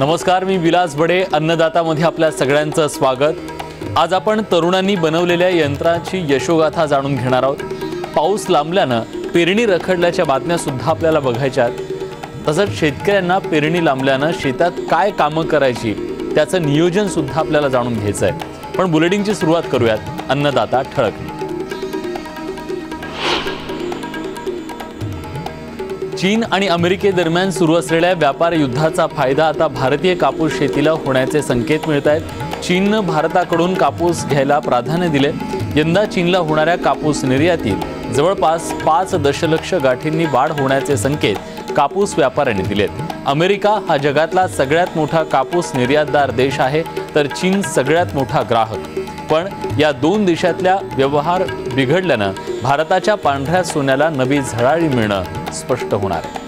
नमस्कार, मी विलास बडे. अन्नदातामध्ये आपल्या सगळ्यांचं स्वागत. आज आपण तरुणांनी बनवलेल्या यंत्राची यशोगाथा जाणून घेणार आहोत. पाऊस लांबल्यानं पेरणी रखडल्याच्या बातम्या सुद्धा आपल्याला बघायच्या आहेत. तसंच शेतकऱ्यांना पेरणी लांबल्यानं शेतात काय कामं करायची त्याचं नियोजन सुद्धा आपल्याला जाणून घ्यायचं आहे. पण बुलेटिनची सुरुवात करूयात अन्नदाता ठळक. चीन आणि अमेरिकेदरम्यान सुरू असलेल्या व्यापार युद्धाचा फायदा आता भारतीय कापूस शेतीला होण्याचे संकेत मिळत आहेत. चीननं भारताकडून कापूस घ्यायला प्राधान्य दिले. यंदा चीनला होणाऱ्या कापूस निर्यातीत जवळपास 5 दशलक्ष गाठींनी वाढ होण्याचे संकेत कापूस व्यापाऱ्यांनी दिलेत. अमेरिका हा जगातला सगळ्यात मोठा कापूस निर्यातदार देश आहे, तर चीन सगळ्यात मोठा ग्राहक. पण या दोन देशातल्या व्यवहार बिघडल्यानं भारताच्या पांढऱ्या सोन्याला नवी झळाळी मिळणं स्पष्ट होणार आहे.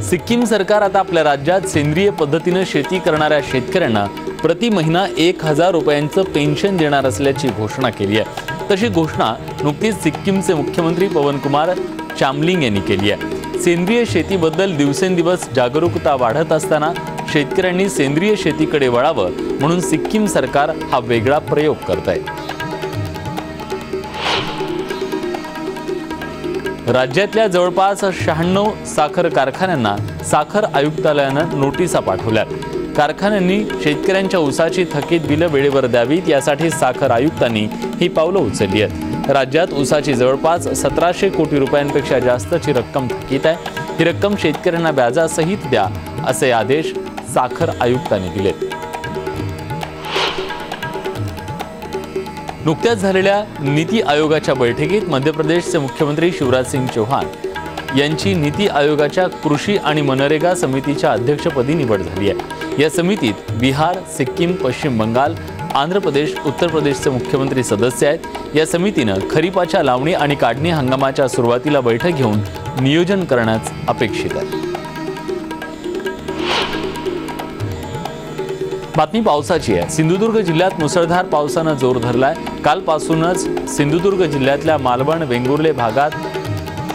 सिक्कीम सरकार आता आपल्या राज्यात सेंद्रिय पद्धतीने शेती करणाऱ्या शेतकऱ्यांना प्रति महिना 1000 रुपयांचं पेन्शन देणार असल्याची घोषणा केली आहे. तशी घोषणा नुकतीच सिक्कीमचे मुख्यमंत्री पवन कुमार चामलिंग यांनी केली आहे. सेंद्रिय शेतीबद्दल दिवसेंदिवस जागरूकता वाढत असताना शेतकऱ्यांनी सेंद्रिय शेतीकडे वळावं म्हणून सिक्कीम सरकार हा वेगळा प्रयोग करत आहे. राज्यातल्या जवळपास 96 साखर कारखान्यांना साखर आयुक्तालयानं नोटिसा पाठवल्या. कारखान्यांनी शेतकऱ्यांच्या ऊसाची थकीत बिलं वेळेवर द्यावीत यासाठी साखर आयुक्तांनी ही पावलं उचलली आहेत. राज्यात ऊसाची जवळपास 1700 कोटी रुपयांपेक्षा जास्तची रक्कम थकीत आहे. ही रक्कम शेतकऱ्यांना व्याजासहित द्या असे आदेश साखर आयुक्तांनी दिलेत. नुकत्याच झालेल्या नीती आयोगाच्या बैठकीत मध्य प्रदेशचे मुख्यमंत्री शिवराज सिंग चौहान यांची नीती आयोगाच्या कृषी आणि मनरेगा समितीच्या अध्यक्षपदी निवड झाली आहे. या समितीत बिहार, सिक्कीम, पश्चिम बंगाल, आंध्र प्रदेश, उत्तर प्रदेशचे मुख्यमंत्री सदस्य आहेत. या समितीनं खरीपाच्या लावणी आणि काढणी हंगामाच्या सुरुवातीला बैठक घेऊन नियोजन करण्यास अपेक्षित आहे. बातमी पावसाची आहे. सिंधुदुर्ग जिल्ह्यात मुसळधार पावसानं जोर धरलाय. कालपासूनच सिंधुदुर्ग जिल्ह्यातल्या मालवण, वेंगुर्ले भागात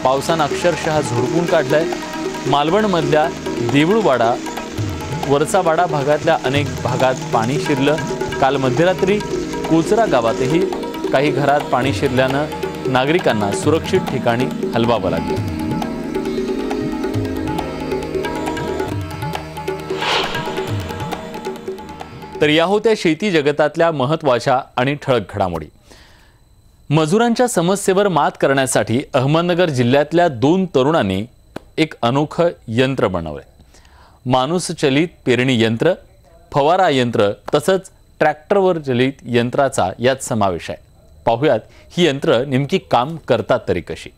पावसानं अक्षरशः झोडपून काढलाय. मालवणमधल्या देऊळवाडा, वरचावाडा भागातल्या अनेक भागात पाणी शिरलं. काल मध्यरात्री कोचरा गावातही काही घरात पाणी शिरल्यानं नागरिकांना सुरक्षित ठिकाणी हलवावं लागलं. तर या होत्या शेती जगतातल्या महत्त्वाच्या आणि ठळक घडामोडी. मजुरांच्या समस्येवर मात करण्यासाठी अहमदनगर जिल्ह्यातल्या 2 तरुणांनी एक अनोखं यंत्र बनवलंय. माणूसचलित पेरणी यंत्र, फवारा यंत्र तसंच ट्रॅक्टरवर चलित यंत्राचा यात समावेश आहे. पाहुयात ही यंत्र नेमकी काम करतात तरी कशी.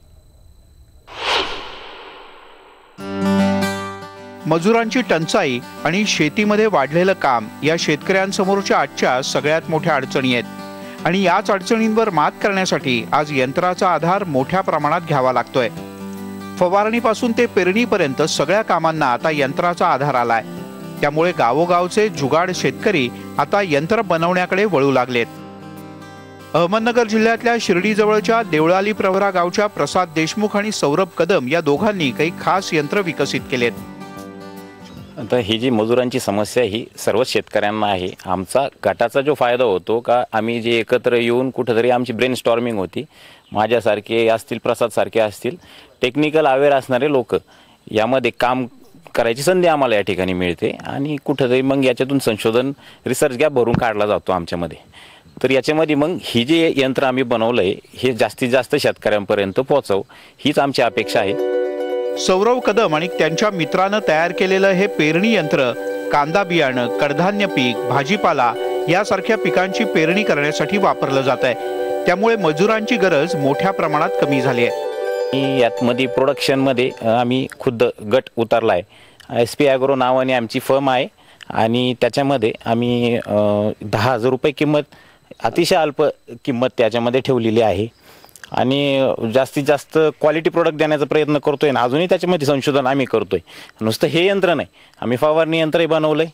मजुरांची टंचाई आणि शेतीमध्ये वाढलेलं काम या शेतकऱ्यांसमोरच्या आजच्या सगळ्यात मोठ्या अडचणी आहेत. आणि याच अडचणींवर मात करण्यासाठी आज यंत्राचा आधार मोठ्या प्रमाणात घ्यावा लागतोय. फवारणीपासून ते पेरणीपर्यंत सगळ्या कामांना आता यंत्राचा आधार आलाय. त्यामुळे गावोगावचे जुगाड शेतकरी आता यंत्र बनवण्याकडे वळू लागलेत. अहमदनगर जिल्ह्यातल्या शिर्डीजवळच्या देवळाली प्रवरा गावच्या प्रसाद देशमुख आणि सौरभ कदम या दोघांनी काही खास यंत्र विकसित केलेत. आता ही जी मजुरांची समस्या ही सर्वच शेतकऱ्यांना आहे. आमचा गटाचा जो फायदा होतो का आम्ही जे एकत्र येऊन कुठेतरी आमची ब्रेन स्टॉर्मिंग होती. माझ्यासारखे असतील, प्रसादसारखे असतील, टेक्निकल अवेअर असणारे लोक यामध्ये काम करायची संधी आम्हाला या ठिकाणी मिळते. आणि कुठेतरी मग याच्यातून संशोधन, रिसर्च गॅप भरून काढला जातो आमच्यामध्ये. तर याच्यामध्ये मग ही जे यंत्र आम्ही बनवलं आहे हे जास्तीत जास्त शेतकऱ्यांपर्यंत पोहोचव हीच आमची अपेक्षा आहे. सौरभ कदम आणि त्यांच्या मित्रानं तयार केलेलं हे पेरणी यंत्र कांदा बियाणं, कडधान्य पीक, भाजीपाला यासारख्या पिकांची पेरणी करण्यासाठी वापरलं जात आहे. त्यामुळे मजुरांची गरज मोठ्या प्रमाणात कमी झाली आहे. यातमध्ये प्रोडक्शनमध्ये आम्ही खुद्द गट उतरला आहे. SP ॲग्रो नावाने आमची फर्म आहे आणि त्याच्यामध्ये आम्ही 10,000 रुपये किंमत, अतिशय अल्प किंमत त्याच्यामध्ये ठेवलेली आहे. आणि जास्तीत जास्त क्वालिटी प्रोडक्ट देण्याचा प्रयत्न करतोय ना. अजूनही त्याच्यामध्ये संशोधन आम्ही करतोय. नुसतं हे यंत्र नाही, आम्ही फवारणी यंत्रही बनवलंय.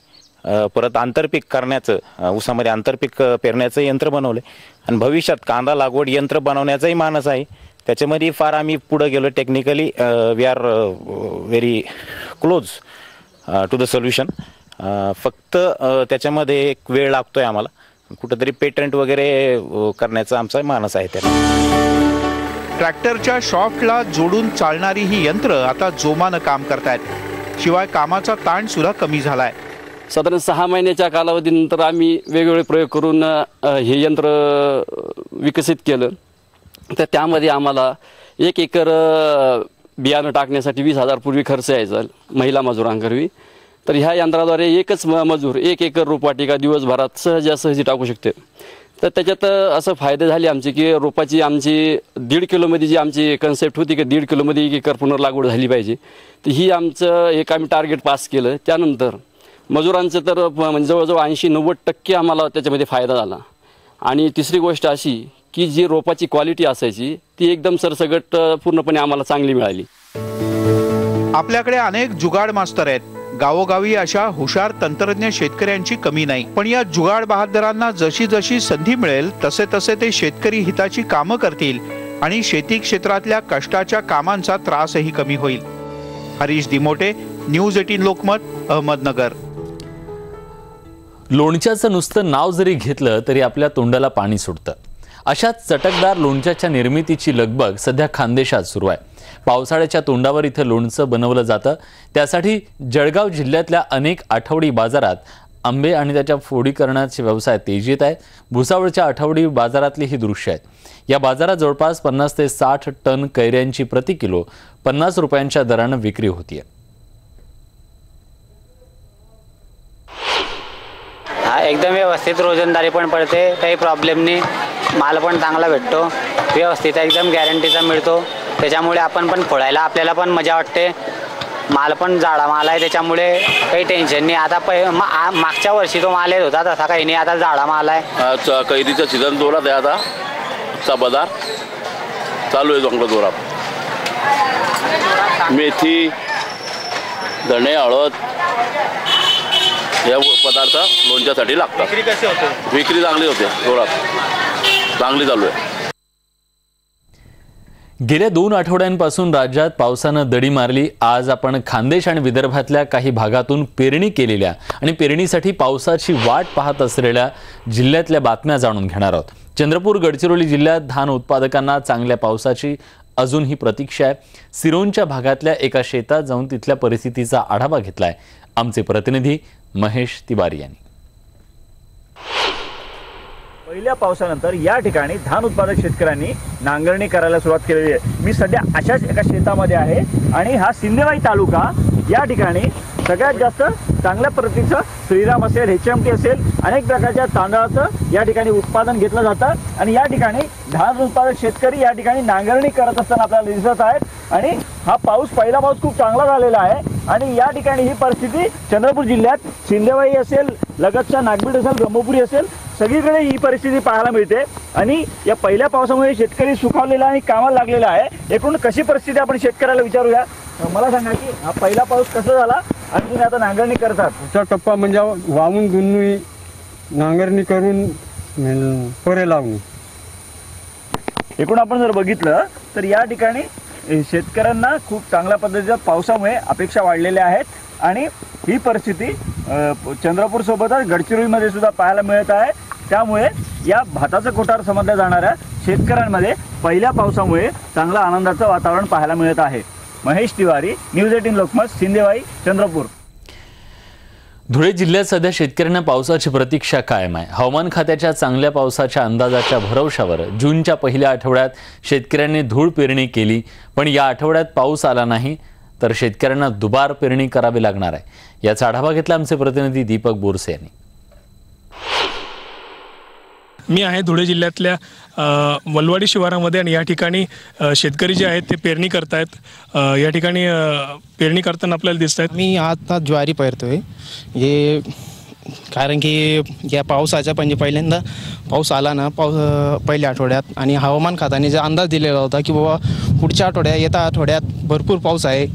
परत आंतरपीक करण्याचं, ऊसामध्ये आंतरपीक पेरण्याचं यंत्र बनवलंय. आणि भविष्यात कांदा लागवड यंत्र बनवण्याचाही मानस आहे. त्याच्यामध्ये फार आम्ही पुढे गेलो. Technically we are very close to the solution. फक्त त्याच्यामध्ये एक वेळ लागतोय आम्हाला. कुठेतरी पेटंट वगैरे करण्याचा आमचा मानस आहे. त्याला ट्रॅक्टरच्या शॉफ्टला जोडून चालणारी ही यंत्र आता जोमानं काम करतायत. शिवाय कामाचा ताण सुद्धा कमी झालाय. साधारण 6 महिन्याच्या कालावधीनंतर आम्ही वेगवेगळे प्रयोग करून हे यंत्र विकसित केलं. तर त्यामध्ये आम्हाला 1 एकर बियाणं टाकण्यासाठी 20,000 पूर्वी खर्च यायचा महिला मजुरांकरवी. तर ह्या यंत्राद्वारे एकच मजूर 1 एकर रोपवाटिका दिवसभरात सहजासहजी टाकू शकते. तर त्याच्यात असं फायदे झाले आमचे की रोपाची आमची 1.5 किलोमध्ये जी आमची कन्सेप्ट होती की 1.5 किलोमध्ये 1 एकर पुनर्लागवड झाली पाहिजे. तर ही आमचं एक आम्ही टार्गेट पास केलं. त्यानंतर मजुरांचं तर म्हणजे जवळजवळ 80-90% आम्हाला त्याच्यामध्ये फायदा झाला. आणि तिसरी गोष्ट अशी की जी रोपाची क्वालिटी असायची ती एकदम सरसगट पूर्णपणे आम्हाला चांगली मिळाली. आपल्याकडे अनेक जुगाड मास्तर आहेत. गावोगावी अशा हुशार तंत्रज्ञ शेतकऱ्यांची कमी नाही. पण या जुगाड बहादरांना जशी जशी संधी मिळेल तसे तसे ते शेतकरी हिताची कामं करतील आणि शेती क्षेत्रातल्या कष्टाच्या कामांचा त्रासही कमी होईल. हरीश दिमोटे, न्यूज 18 लोकमत, अहमदनगर. लोणच्याचं नुसतं नाव जरी घेतलं तरी आपल्या तोंडाला पाणी सुटतं. अशाच चटकदार लोणच्याच्या निर्मितीची लगबग सध्या खानदेशात सुरू आहे. पावसाळ्याच्या तोंडावर इथं लोणचं बनवलं जातं. त्यासाठी जळगाव जिल्ह्यातल्या अनेक आठवडी बाजारात आंबे आणि त्याच्या फोडी करण्याचे व्यवसाय तेजीत आहेत. भुसावळच्या आठवडी बाजारातली ही दृश्य आहेत. या बाजारात जवळपास 50 ते 60 टन कैऱ्यांची प्रति किलो 50 रुपयांच्या दरानं विक्री होतीये. एकदम व्यवस्थित रोजंदारी पण पडते, काही प्रॉब्लेम नाही. माल पण चांगला भेटतो, व्यवस्थित एकदम गॅरंटीचा मिळतो. त्याच्यामुळे आपण पण फोडायला आपल्याला पण मजा वाटते. माल पण जाडा माल आहे, त्याच्यामुळे काही टेन्शन नाही. आता मागच्या वर्षी तो माल येत होता तसा काही नाही, आता जाडा माल आहे. कैरीचा सीझन जोरात आहे. आता चा बाजार चालू आहे चांगला जोरात. मेथी, धणे, हळद या पदार्थ लोणच्यासाठी लागतात. विक्री कशी होते? विक्री चांगली होते, जोरात चांगली चालू आहे. गेल्या 2 आठवड्यांपासून राज्यात पावसानं दडी मारली. आज आपण खानदेश आणि विदर्भातल्या काही भागातून पेरणी केलेल्या आणि पेरणीसाठी पावसाची वाट पाहत असलेल्या जिल्ह्यातल्या बातम्या जाणून घेणार आहोत. चंद्रपूर, गडचिरोली जिल्ह्यात धान उत्पादकांना चांगल्या पावसाची अजूनही प्रतीक्षा आहे. सिरोंच्या भागातल्या एका शेतात जाऊन तिथल्या परिस्थितीचा आढावा घेतलाय आमचे प्रतिनिधी महेश तिवारी यांनी. पहिल्या पावसानंतर या ठिकाणी धान उत्पादक शेतकऱ्यांनी नांगरणी करायला सुरुवात केलेली आहे. मी सध्या अशाच एका शेतामध्ये आहे आणि हा सिंदेवाई तालुका, या ठिकाणी सगळ्यात जास्त चांगल्या प्रतीचं श्रीराम असेल, HMT असेल, अनेक प्रकारच्या तांदळाचं या ठिकाणी उत्पादन घेतलं जातं. आणि या ठिकाणी धान उत्पादक शेतकरी या ठिकाणी नांगरणी करत असताना आपल्याला दिसत आहेत. आणि हा पहिला पाऊस खूप चांगला झालेला आहे. आणि या ठिकाणी ही परिस्थिती चंद्रपूर जिल्ह्यात सिंदेवाई असेल, लगतच्या नागबीड असेल, ब्रह्मपुरी असेल, सगळीकडे ही परिस्थिती पाहायला मिळते. आणि या पहिल्या पावसामुळे शेतकरी सुखावलेला आणि कामाला लागलेला आहे. एकूण कशी परिस्थिती आपण शेतकऱ्याला विचारूया. मला सांगा की हा पहिला पाऊस कसा झाला आणि तुम्ही आता नांगरणी करतात? पुढचा टप्पा म्हणजे वाहून गुन्नुई नांगरणी करून पोरे लावणे. एकूण आपण जर बघितलं तर या ठिकाणी शेतकऱ्यांना खूप चांगल्या पद्धतीच्या पावसामुळे अपेक्षा वाढलेल्या आहेत. आणि ही परिस्थिती चंद्रपूर सोबतच गडचिरोलीमध्ये सुद्धा पाहायला मिळत आहे. त्यामुळे या भाताचं कोठार समजल्या जाणाऱ्या शेतकऱ्यांमध्ये पहिल्या पावसामुळे चांगलं आनंदाचं वातावरण पाहायला मिळत आहे. महेश तिवारी, न्यूज 18 लोकमत, सिंदेवाई, चंद्रपूर. धुळे जिल्ह्यात सध्या शेतकऱ्यांना पावसाची प्रतीक्षा कायम आहे. हवामान खात्याच्या चांगल्या पावसाच्या अंदाजाच्या भरवशावर जूनच्या पहिल्या आठवड्यात शेतकऱ्यांनी धूळ पेरणी केली. पण या आठवड्यात पाऊस आला नाही तर शेतकऱ्यांना दुबार पेरणी करावी लागणार आहे. याचा आढावा घेतला आमचे प्रतिनिधी दीपक बोरसे यांनी. मी आहे धुळे जिल्ह्यातल्या वलवाडी शिवारामध्ये आणि या ठिकाणी शेतकरी जे आहेत ते पेरणी करतायत. या ठिकाणी पेरणी करताना आपल्याला दिसत आहेत. मी आता ज्वारी पेरतोय हे कारण की या पावसाच्या म्हणजे पहिल्यांदा पाऊस आला ना पहिल्या आठवड्यात आणि हवामान खात्याने जो अंदाज दिलेला होता की बाबा पुढच्या येत्या आठवड्यात भरपूर पाऊस आहे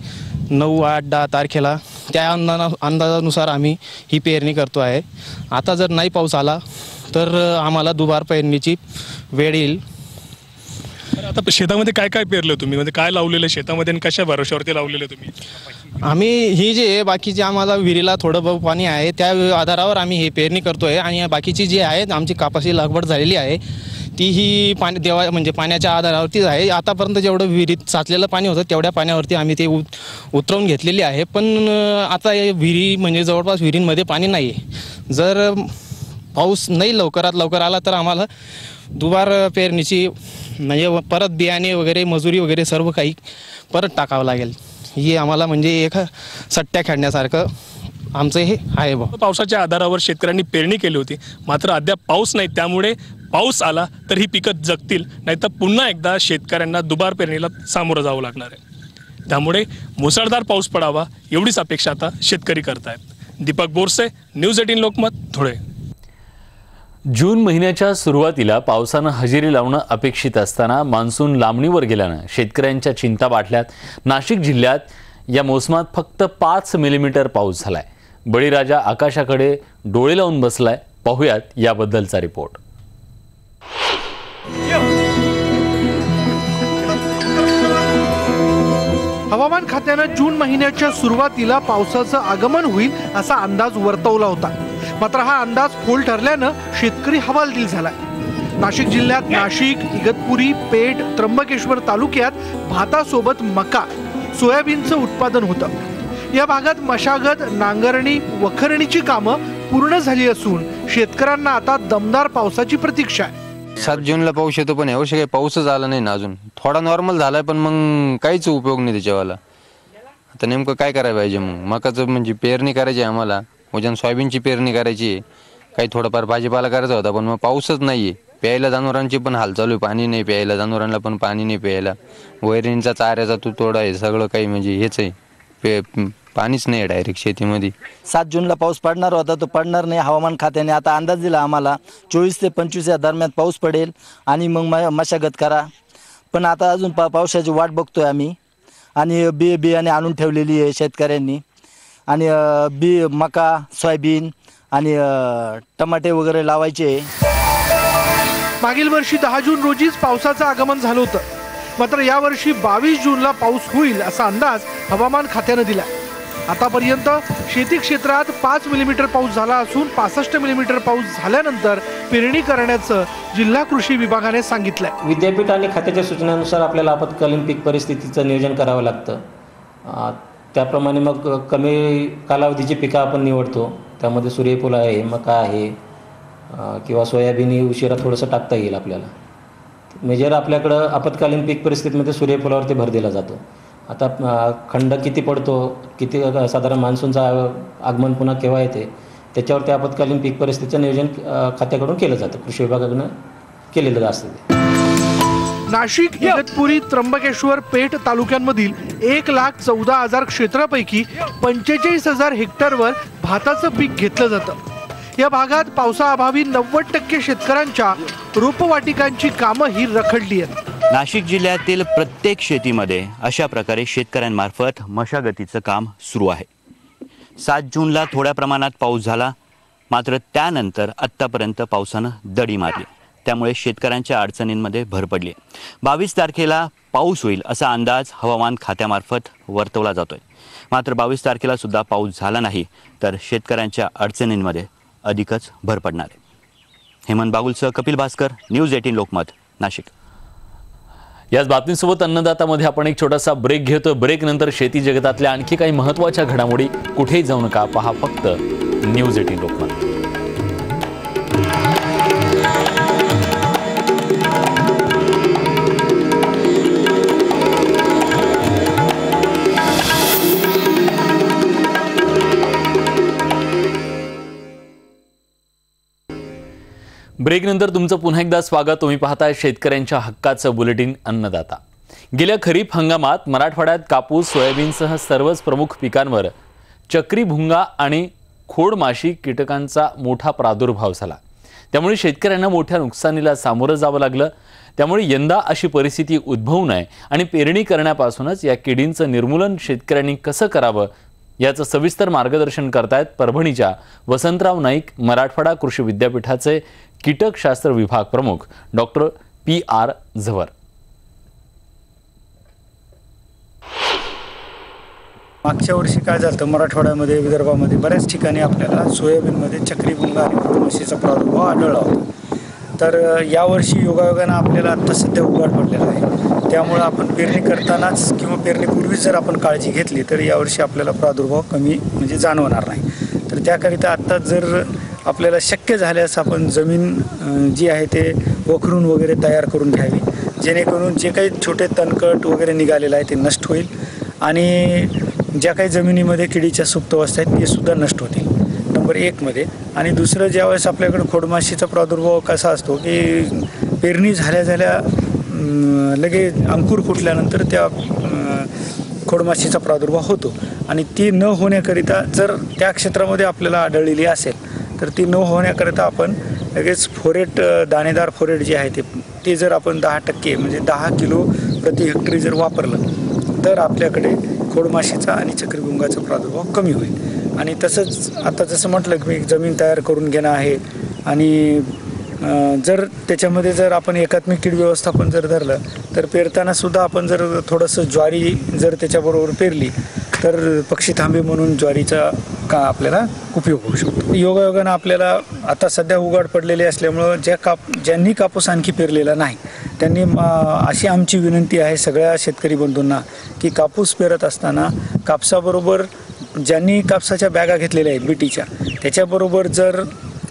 9, 8, 10 तारखेला, त्या अंदाजानुसार आम्ही ही पेरणी करतो आहे. आता जर नाही पाऊस आला तर आम्हाला दुबार पेरणीची वेळ येईल. आता शेतामध्ये काय काय पेरलं तुम्ही, म्हणजे काय लावलेलं शेतामध्ये आणि कशा भरोश्यावरती लावलेलं तुम्ही? आम्ही ही जे आहे बाकीचे आम्हाला विहिरीला थोडं बहुत पाणी आहे त्या आधारावर आम्ही हे पेरणी करतोय आणि बाकीची जी आहेत आमची कापाशी लागवड झालेली आहे ती ही पाणी म्हणजे पाण्याच्या आधारावरतीच आहे. आतापर्यंत जेवढं विहिरीत साचलेलं पाणी होतं तेवढ्या पाण्यावरती आम्ही ते उतरवून घेतलेली आहे. पण आता विहिरी म्हणजे जवळपास विहिरींमध्ये पाणी नाही आहे. जर पाऊस नाही लवकरात लवकर आला तर आम्हाला दुबार पेरणीची म्हणजे परत बियाणे वगैरे मजुरी वगैरे सर्व काही परत टाकावं लागेल. ही आम्हाला म्हणजे एक सट्ट्या खेळण्यासारखं आमचं हे आहे बा. पावसाच्या आधारावर शेतकऱ्यांनी पेरणी केली होती, मात्र अद्याप पाऊस नाही. त्यामुळे पाऊस आला तर ही पिकं जगतील, नाहीतर पुन्हा एकदा शेतकऱ्यांना दुबार पेरणीला सामोरं जावं लागणार आहे. त्यामुळे मुसळधार पाऊस पडावा एवढीच अपेक्षा आता शेतकरी करतायत. दीपक बोरसे, न्यूज 18 लोकमत, धुळे. जून महिन्याच्या सुरुवातीला पावसानं हजेरी लावणं अपेक्षित असताना मान्सून लांबणीवर गेल्यानं शेतकऱ्यांच्या चिंता वाढल्यात. नाशिक जिल्ह्यात या मोसमात फक्त 5 मिलीमीटर पाऊस झालाय. बळीराजा आकाशाकडे डोळे लावून बसलाय. पाहूयात याबद्दलचा रिपोर्ट. हवामान खात्यानं जून महिन्याच्या सुरुवातीला पावसाचं आगमन होईल असा अंदाज वर्तवला होता. मात्र हा अंदाज फोल ठरल्यानं शेतकरी हवालदिल झालाय. नाशिक जिल्ह्यात नाशिक, इगतपुरी, पेठ, त्र्यंबकेश्वर तालुक्यात भातासोबत मका, सोयाबीनचं उत्पादन होतं. या भागात मशागत, नांगरणी, वखरणीची कामं पूर्ण झाली असून शेतकऱ्यांना आता दमदार पावसाची प्रतीक्षा आहे. 7 जूनला पाऊस येतो पण यावर्षी काही पाऊसच आला नाही ना. अजून थोडा नॉर्मल झालाय पण मग काहीच उपयोग नाही त्याच्यावाला. आता नेमकं काय करायला पाहिजे? मग मकाचं म्हणजे पेरणी करायची आम्हाला, वजन सोयाबीनची पेरणी करायची, काही थोडंफार भाजीपाला करायचा होता पण मग पाऊसच नाहीये. प्यायला जनावरांची पण हाल चालू आहे, पाणी नाही प्यायला, जनावरांना पण पाणी नाही प्यायला, वैरणींचा चाऱ्याचा तुटवडा आहे, सगळं काही म्हणजे हेच आहे, पाणीच नाही डायरेक्ट शेतीमध्ये. 7 जूनला पाऊस पडणार होता तो पडणार नाही. हवामान खात्याने आता अंदाज दिला आम्हाला 24 ते 25 या दरम्यान पाऊस पडेल आणि मग मशागत करा. पण आता अजून पावसाची वाट बघतोय आम्ही आणि बियाणे आणून ठेवलेली आहे शेतकऱ्यांनी आणि मका, सोयाबीन आणि टमाटे वगैरे लावायचे. मागील वर्षी 10 जून रोजीच पावसाचं आगमन झालं होतं. मात्र यावर्षी 22 जूनला पाऊस होईल असा अंदाज हवामान खात्यानं दिला. आतापर्यंत शेती क्षेत्रात 5 मिलीमीटर पाऊस झाला असून 65 मिलीमीटर पाऊस झाल्यानंतर पेरणी करण्याचं जिल्हा कृषी विभागाने सांगितलंय. विद्यापीठ आणि खात्याच्या सूचनानुसार आपल्याला आपत्कालीन पीक परिस्थितीचं नियोजन करावं लागतं. त्याप्रमाणे मग कमी कालावधीची पिकं आपण निवडतो. त्यामध्ये सूर्यफूल आहे, मका आहे किंवा सोयाबीन ही उशिरा थोडंसं टाकता येईल आपल्याला. मेजर आपल्याकडं आपत्कालीन पीक परिस्थितीमध्ये सूर्यफुलावरती भर दिला जातो. आता खंड किती पडतो, किती साधारण मान्सूनचं आगमन पुन्हा केव्हा येते त्याच्यावरती आपत्कालीन पीक परिस्थितीचं नियोजन खात्याकडून केलं जातं, कृषी विभागाकडून केलेलं असतं. नाशिक, इगतपुरी, त्र्यंबकेश्वर, पेठ तालुक्यांमधील 1,14,000 क्षेत्रापैकी 45,000 हेक्टरवर भाताचं पीक घेतलं जातं. या भागात पावसाअभावी 90% शेतकऱ्यांच्या रोपवाटिकांची कामं ही रखडली आहेत. नाशिक जिल्ह्यातील प्रत्येक शेतीमध्ये अशा प्रकारे शेतकऱ्यांमार्फत मशागतीचं काम सुरू आहे. 7 जूनला थोड्या प्रमाणात पाऊस झाला, मात्र त्यानंतर आत्तापर्यंत पावसानं दडी मारली. त्यामुळे शेतकऱ्यांच्या अडचणींमध्ये भर पडली. 22 तारखेला पाऊस होईल असा अंदाज हवामान खात्यामार्फत वर्तवला जातोय. मात्र 22 तारखेला सुद्धा पाऊस झाला नाही तर शेतकऱ्यांच्या अडचणींमध्ये अधिकच भर पडणार आहे. हेमंत बागुलसह कपिल भास्कर, न्यूज 18 लोकमत, नाशिक. याच बातमीसोबत अन्नदातामध्ये आपण एक छोटासा ब्रेक घेतो. ब्रेक नंतर शेती जगतातल्या आणखी काही महत्त्वाच्या घडामोडी. कुठेही जाऊ नका, पहा फक्त न्यूज 18 लोकमत. ब्रेक नंतर तुमचं पुन्हा एकदा स्वागत. तुम्ही पाहताय शेतकऱ्यांच्या हक्काचं बुलेटिन अन्नदाता. गेल्या खरीप हंगामात मराठवाड्यात कापूस, सोयाबीनसह सर्वच प्रमुख पिकांवर चक्री भुंगा आणि खोडमाशी कीटकांचा मोठा प्रादुर्भाव झाला. त्यामुळे शेतकऱ्यांना मोठ्या नुकसानीला सामोरं जावं लागलं. त्यामुळे यंदा अशी परिस्थिती उद्भवू नये आणि पेरणी करण्यापासूनच या किडींचं निर्मूलन शेतकऱ्यांनी कसं करावं याचं सविस्तर मार्गदर्शन करतायत परभणीच्या वसंतराव नाईक मराठवाडा कृषी विद्यापीठाचे कीटकशास्त्र विभाग प्रमुख डॉक्टर PR झवर. मागच्या वर्षी काय झालं, मराठवाड्यामध्ये विदर्भामध्ये बऱ्याच ठिकाणी आपल्याला सोयाबीनमध्ये चक्रीभुंगा आणि खोडमाशीचा प्रादुर्भाव आढळला होता. तर यावर्षी योगायोगानं आपल्याला आत्ता सध्या उघाड पडलेला आहे. त्यामुळं आपण पेरणी करतानाच किंवा पेरणीपूर्वीच जर आपण काळजी घेतली तर यावर्षी आपल्याला प्रादुर्भाव कमी म्हणजे जाणवणार नाही. तर त्याकरिता आत्ता जर आपल्याला शक्य झाल्यास आपण जमीन जी आहे ते वखरून वगैरे तयार करून घ्यावी, जेणेकरून जे काही छोटे तणकट वगैरे निघालेलं आहे ते नष्ट होईल आणि ज्या काही जमिनीमध्ये किडीच्या सुप्तावस्था आहेत ते सुद्धा नष्ट होतील, नंबर 1 मध्ये. आणि दुसरं, ज्यावेळेस आपल्याकडे खोडमाशीचा प्रादुर्भाव कसा असतो की पेरणी झाल्या लगे अंकुर फुटल्यानंतर त्या खोडमाशीचा प्रादुर्भाव होतो आणि ती न होण्याकरिता जर त्या क्षेत्रामध्ये आपल्याला आढळलेली असेल तर ती न होण्याकरिता आपण लगेच फोरेट, दाणेदार फोरेट जे आहे ते जर आपण 10% म्हणजे 10 किलो प्रति हेक्टरी जर वापरलं तर आपल्याकडे खोडमाशीचा आणि चक्रीभुंगाचा प्रादुर्भाव कमी होईल. आणि तसंच आता जसं म्हटलं की जमीन तयार करून घेणं आहे आणि जर त्याच्यामध्ये जर आपण एकात्मिक कीड व्यवस्थापन जर धरलं तर पेरताना सुद्धा आपण जर थोडंसं ज्वारी जर त्याच्याबरोबर पेरली तर पक्षी थांबे म्हणून ज्वारीचा का आपल्याला उपयोग होऊ शकतो. योगायोगानं आपल्याला आता सध्या उघाड पडलेले असल्यामुळं ज्यांनी कापूस आणखी पेरलेला नाही त्यांनी अशी आमची विनंती आहे सगळ्या शेतकरी बंधूंना की कापूस पेरत असताना कापसाबरोबर ज्यांनी कापसाच्या बॅगा घेतलेल्या आहेत बीटीच्या, त्याच्याबरोबर जर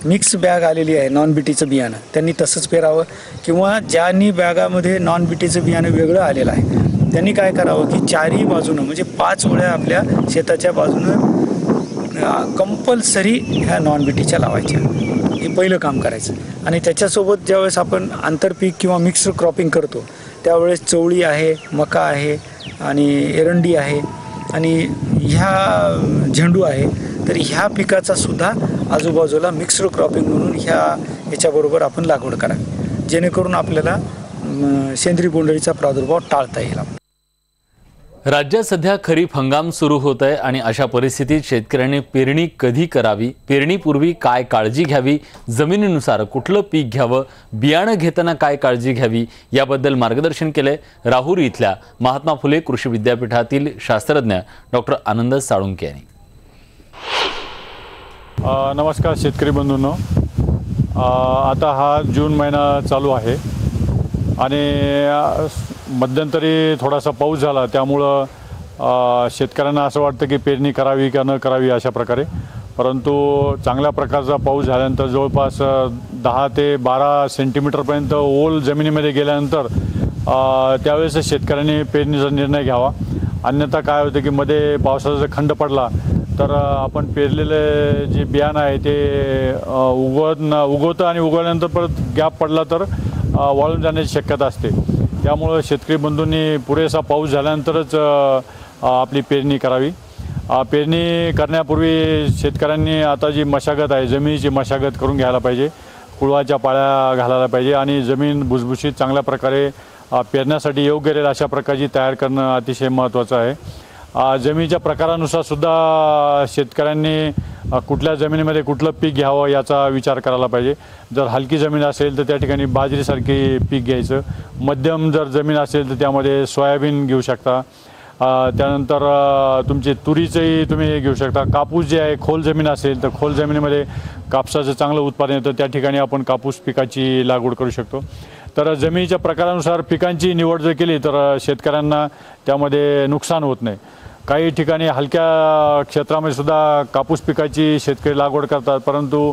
मिक्स बॅग आलेली आहे नॉन बीटीचं बियाणं त्यांनी तसंच पेरावं, किंवा ज्यांनी बॅगामध्ये नॉन बीटीचं बियाणं वेगळं आलेलं आहे त्यांनी काय करावं की 4ही बाजूनं म्हणजे 5 ओळ्या आपल्या शेताच्या बाजूनं कंपल्सरी ह्या नॉन बीटीच्या लावायच्या. हे पहिलं काम करायचं. आणि त्याच्यासोबत ज्यावेळेस आपण आंतरपीक किंवा मिक्स क्रॉपिंग करतो त्यावेळेस चवळी आहे, मका आहे आणि एरंडी आहे आणि ह्या झेंडू आहे, तर ह्या पिकाचा सुद्धा आजूबाजूला मिक्स्ड क्रॉपिंग म्हणून ह्याच्याबरोबर आपण लागवड करावी, जेणेकरून आपल्याला सेंद्रिय बोंडअळीचा प्रादुर्भाव टाळता येईल. राज्यात सध्या खरीप हंगाम सुरू होत आहे आणि अशा परिस्थितीत शेतकऱ्यांनी पेरणी कधी करावी, पेरणीपूर्वी काय काळजी घ्यावी, जमिनीनुसार कुठलं पीक घ्यावं, बियाणं घेताना काय काळजी घ्यावी याबद्दल मार्गदर्शन केलंय राहुरी इथल्या महात्मा फुले कृषी विद्यापीठातील शास्त्रज्ञ डॉक्टर आनंद साळुंके यांनी. नमस्कार शेतकरी बंधूंनो, आता हा जून महिना चालू आहे आणि मध्यंतरी थोडासा पाऊस झाला त्यामुळं शेतकऱ्यांना असं वाटतं की पेरणी करावी का न करावी अशा प्रकारे, परंतु चांगल्या प्रकारचा पाऊस झाल्यानंतर जवळपास 10 ते 12 सेंटीमीटरपर्यंत ओल जमिनीमध्ये गेल्यानंतर त्यावेळेस शेतकऱ्यांनी पेरणीचा निर्णय घ्यावा. अन्यथा काय होतं की मध्ये पावसाचा जर खंड पडला तर आपण पेरलेले जे बियाणं आहे ते उगवतं आणि उगवल्यानंतर परत गॅप पडला तर वाळून जाण्याची शक्यता असते. त्यामुळं शेतकरी बंधूंनी पुरेसा पाऊस झाल्यानंतरच आपली पेरणी करावी. पेरणी करण्यापूर्वी शेतकऱ्यांनी आता जी मशागत आहे जमिनीची मशागत करून घ्यायला पाहिजे, कुळवाच्या पाळ्या घालायला पाहिजे आणि जमीन भुसभुशीत चांगल्या प्रकारे पेरण्यासाठी योग्य राहील अशा प्रकारची तयार करणं अतिशय महत्त्वाचं आहे. जमिनीच्या प्रकारानुसार सुद्धा शेतकऱ्यांनी कुठल्या जमिनीमध्ये कुठलं पीक घ्यावं याचा विचार करायला पाहिजे. जर हलकी जमीन असेल तर त्या ठिकाणी बाजरीसारखी पीक घ्यायचं, मध्यम जर जमीन असेल तर त्यामध्ये सोयाबीन घेऊ शकता, त्यानंतर तुमचे तुरीचंही तुम्ही घेऊ शकता. कापूस जे आहे खोल जमीन असेल तर खोल जमिनीमध्ये कापसाचं चांगलं उत्पादन येतं, त्या ठिकाणी आपण कापूस पिकाची लागवड करू शकतो. तर जमिनीच्या प्रकारानुसार पिकांची निवड जर केली तर शेतकऱ्यांना त्यामध्ये नुकसान होत नाही. काही ठिकाणी हलक्या क्षेत्रामध्ये सुद्धा कापूस पिकाची शेतकरी लागवड करतात, परंतु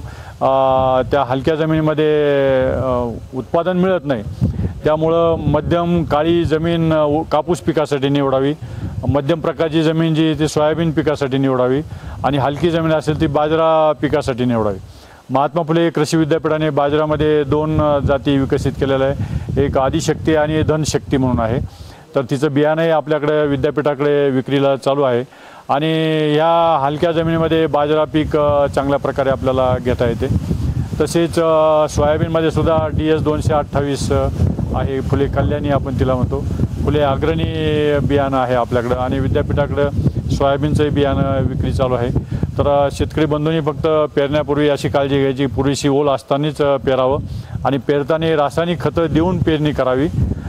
त्या हलक्या जमिनीमध्ये उत्पादन मिळत नाही. त्यामुळं मध्यम काळी जमीन कापूस पिकासाठी निवडावी, मध्यम प्रकारची जमीन जी ती सोयाबीन पिकासाठी निवडावी आणि हलकी जमीन असेल ती बाजरा पिकासाठी निवडावी. महात्मा फुले कृषी विद्यापीठाने बाजरामध्ये 2 जाती विकसित केलेल्या आहे, एक आदिशक्ती आणि धनशक्ती म्हणून आहे. तर तिचं बियाणंही आपल्याकडे विद्यापीठाकडे विक्रीला चालू आहे आणि ह्या हलक्या जमिनीमध्ये बाजरा पीक चांगल्या प्रकारे आपल्याला घेता येते. तसेच सोयाबीनमध्ये सुद्धा DS 228 आहे, फुले कल्याणी आपण तिला म्हणतो, फुले अग्रणी बियाणं आहे आपल्याकडं आणि विद्यापीठाकडं सोयाबीनचंही बियाणं विक्री चालू आहे. तर शेतकरी बंधूंनी फक्त पेरण्यापूर्वी अशी काळजी घ्यायची, पुरेशी ओल असतानाच पेरावं आणि पेरताना रासायनिक खतं देऊन पेरणी करावी.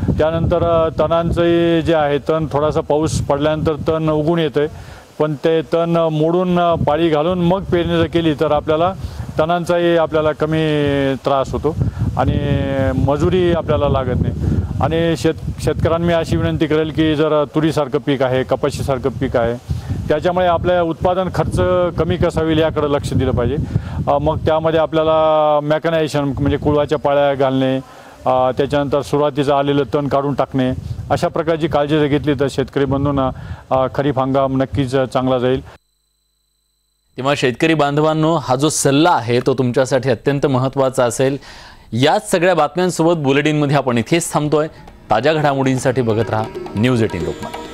त्यानंतर तणांचंही जे आहे तण थोडासा पाऊस पडल्यानंतर तण उगून येतं आहे, पण ते तण मोडून पाळी घालून मग पेरणी जर केली तर आपल्याला तणांचाही आपल्याला कमी त्रास होतो आणि मजुरी आपल्याला लागत नाही. आणि शेतकऱ्यांना मी अशी विनंती करेल की जर तुरीसारखं पीक आहे, कपाशीसारखं पीक आहे, त्याच्यामुळे आपल्या उत्पादन खर्च कमी कसा होईल याकडे लक्ष दिलं पाहिजे. मग त्यामध्ये आपल्याला मेकॅनायझेशन म्हणजे कुळवाच्या पाळ्या घालणे, त्याच्यानंतर सुरुवातीचं आलेलं तण काढून टाकणे, अशा प्रकारची काळजी जर घेतली तर शेतकरी बंधूंना खरीप हंगाम नक्कीच चांगला जाईल. तेव्हा शेतकरी बांधवांनो, हा जो सल्ला आहे तो तुमच्यासाठी अत्यंत महत्त्वाचा असेल. याच सगळ्या बातम्यांसोबत बुलेटिनमध्ये आपण इथेच थांबतोय. ताज्या घडामोडींसाठी बघत राहा न्यूज 18 लोकमत.